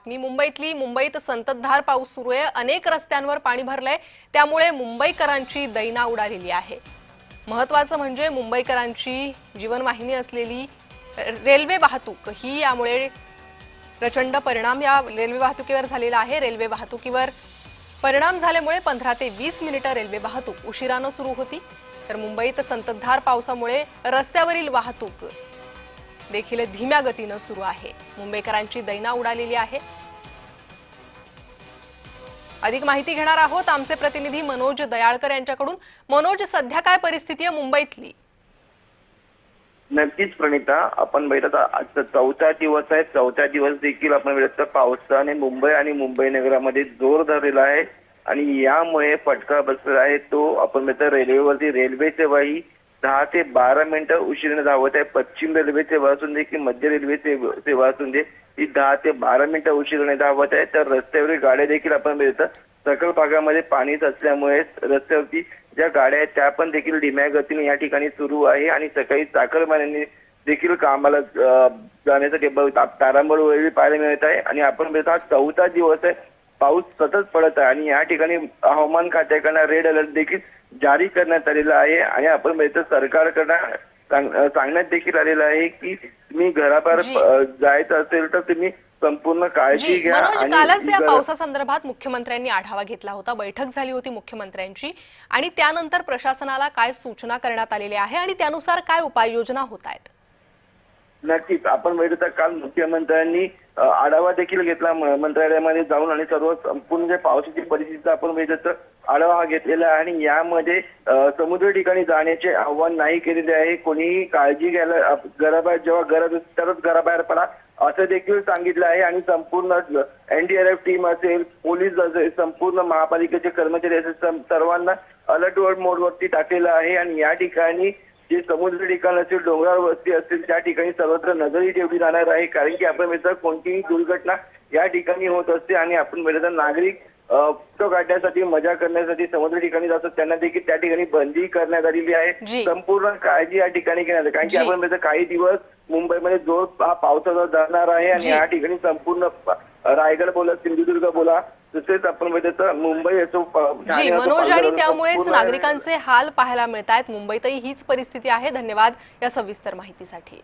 मुंबईत संततधार पाऊस सुरू आहे। अनेक रस्त्यांवर पाणी भरलंय, त्यामुळे मुंबईकरांची दैना उडालेली आहे। महत्त्वाचं म्हणजे मुंबईकरांची जीवनवाहिनी असलेली रेल्वे वाहतूक ही यामुळे प्रचंड परिणाम या रेल्वे वाहतुकीवर झालेला आहे। रेल्वे वाहतुकीवर परिणाम झाल्यामुळे 15 ते 20 मिनिटं रेल्वे वाहतूक उशिराने सुरू होती। तर मुंबईत संततधार पावसामुळे रस्त्यावरील वाहतूक देखील धीम्या गतीने सुरू आहे। मुंबईकरांची दैना उडालेली आहे। अधिक माहिती घेणार आहोत आमचे प्रतिनिधी मनोज दयाळकर यांच्याकडून। मनोज, सध्या काय परिस्थिती आहे मुंबईतली? नक्कीच प्रणिता, आपण बघितलं आजचा चौथा दिवस आहे। चौथा दिवस देखील आपण बघितलं पावसाने मुंबई आणि मुंबई नगरामध्ये जोर धरलेला आहे आणि यामुळे फटका बसलेला आहे तो आपण बघितलं रेल्वेवरती। रेल्वे सेवा ही 10 ते 12 मिनिटं उशिराने धावत आहे। पश्चिम रेल्वे सेवा असून दे की मध्य रेल्वे सेवा असून दे, ही 10 ते 12 मिनिटं उशिराने धावत आहे। तर रस्त्यावरील गाड्या देखील आपण बघितलं सखल भागामध्ये पाणीच असल्यामुळे रस्त्यावरती ज्या गाड्या आहेत त्या पण देखील धीम्या गतीने या ठिकाणी सुरू आहे आणि सकाळी चाकरमान्यांनी देखील कामाला जाण्यासाठी तारांबळ वेळी पाहायला मिळत आहे। आणि आपण बघितलं हा चौथा दिवस आहे, पाऊस सतत पडत आहे आणि या ठिकाणी हवामान खात्याकडून रेड अलर्ट देखील जारी करण्यात आलेला आहे। आणि आपण बघितलं सरकारकडून सांगण्यात देखील आलेलं आहे की तुम्ही घराबाहेर जायचं असेल तर तुम्ही संपूर्ण काळजी घ्या। आणि कालच या पावसासंदर्भात मुख्यमंत्र्यांनी आढावा घेतला होता, बैठक झाली होती मुख्यमंत्र्यांची, आणि त्यानंतर प्रशासनाला काय सूचना करण्यात आलेल्या आहे आणि त्यानुसार काय उपाययोजना होत आहेत? नक्कीच, आपण बघितलं काल मुख्यमंत्र्यांनी आढावा देखील घेतला मंत्रालयामध्ये जाऊन आणि सर्व संपूर्ण जे पावसाची परिस्थिती आपण बघितलं आढावा घेतलेला आहे। आणि यामध्ये समुद्र ठिकाणी जाण्याचे आव्हान नाही केलेले आहे। कोणीही काळजी घ्यायला घराबाहेर जेव्हा गरज असते तरच घराबाहेर पडा असं देखील सांगितलं आहे। आणि संपूर्ण NDRF टीम असेल, पोलीस असेल, संपूर्ण महापालिकेचे कर्मचारी असेल, सर्वांना अलर्ट मोडवरती टाकलेलं आहे। आणि या ठिकाणी जे समुद्र ठिकाण असेल, डोंगराळ वस्ती असतील त्या ठिकाणी सर्वत्र नजरही ठेवली जाणार आहे। कारण की आपण बघितलं कोणतीही दुर्घटना या ठिकाणी होत असते आणि आपण बघितलं नागरिक फोटो काढण्यासाठी, मजा करण्यासाठी समुद्र ठिकाणी जातात, त्यांना देखील त्या ठिकाणी बंदी करण्यात आलेली आहे। संपूर्ण काळजी या ठिकाणी घेण्यात आहे कारण की आपण बघितलं काही दिवस मुंबईमध्ये जोर हा पावसाचा धरणार आहे आणि या ठिकाणी संपूर्ण रायगड बोला, सिंधुदुर्ग बोला, तसेच आपण बघितलं मुंबई असो, मनोज, आणि त्यामुळेच नागरिकांचे हाल पाहायला मिळत आहेत। मुंबईतही हीच परिस्थिती आहे। धन्यवाद या सविस्तर माहितीसाठी।